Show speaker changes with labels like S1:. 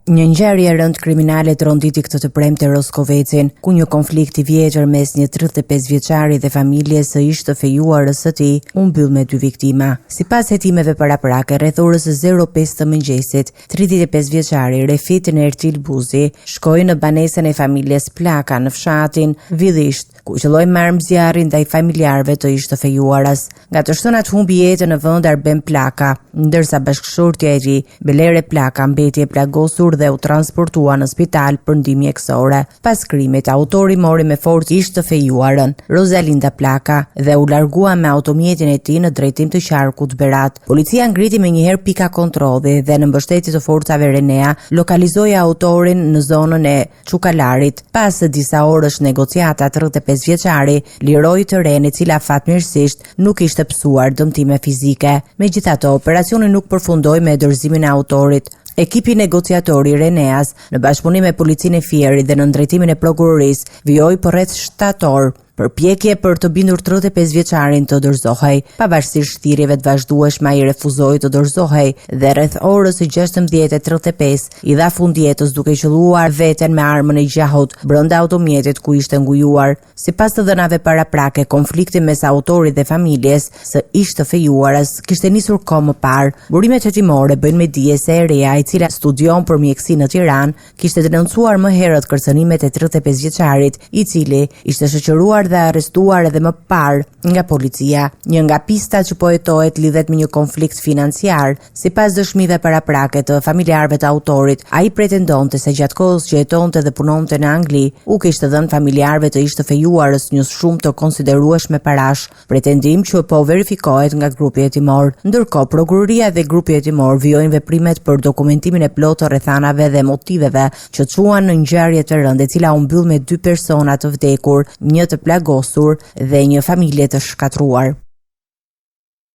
S1: Një ngjarje e rëndë kriminale tronditi këtë të premte Roskovecin, ku një konflikt I vjetër mes një 35 vjeçari dhe familjes së ish të fejuarës së tij u mbyll me 2 viktima. Sipas hetimeve paraprake, rreth orës 05 të mëngjesit, 35 vjeçari Refit Nertil Buzi shkoi në banesën e familjes Plaka në fshatin Villisht, ku qelloi marrë zjarrin ndaj familjarëve të ish të fejuarës. Nga të shtënat humbi jetën në vend Arben Plaka, ndërsa bashkëshortja e tij, Belere Plaka, mbeti e plagosur dhe u transportua në spital për ndihmë mjekësore. Pas krimit, autori mori me forcë ish të fejuarën, Rosalinda Plaka, dhe u largua me automjetin e tij në drejtim të qarkut Berat. Policia ngriti menjëherë pika kontrolli dhe në mbështetje të forcave Renea lokalizoi autorin në zonën e Çukalarit. Pas disa orësh negociata, 35 vjeçari liroi të ren, e cila fatmirësisht nuk ishte pësuar dëmtime fizike. Megjithatë, operacioni nuk përfundoi me dorëzimin e autorit. Ekipi negociatori Reneas, në bashkëpunim me policinë e Fierit dhe në drejtimin e prokurorisë, vijoi për rreth 7 orë përpjekje për të bindur 35 vjeçarin të dorëzohej. Pavarësisht thirrjeve të vazhdueshme, ai refuzoi të dorëzohej dhe rreth orës 16:35 I dha fund jetës duke qelluar veten me armën e gjahut brenda automjetit ku ishte ngujuar. Sipas të dhënave paraprake, konflikti mes autorit dhe familjes së ish të fejuarës kishte nisur kohë më parë. Burimet hetimore bëjnë me dije se e reja, e cila studion për mjeksi në Tiranë, kishte denoncuar më herët kërcënimet e 35 vjeçarit, I cili ishte shoqëruar dhe arrestuar edhe më parë nga policia. Një nga pistat që po hetohet lidhet me një konflikt financiar. Sipas dëshmive paraprake të familjarëve të autorit, ai pretendonte se gjatë kohës që jetonte dhe punonte në Angli, u kishte dhënë familjarëve të ish të fejuarës një shumë të konsiderueshme parash, pretendim që po verifikohet nga grupi hetimor. Ndërkohë, prokuroria dhe grupi hetimor vijojnë veprimet për dokumentimin e plotë të rrethanave dhe motiveve që çuan në ngjarje të rëndë, e cila u mbyll me 2 persona të vdekur, një të plagosur dhe një familje të shkatruar.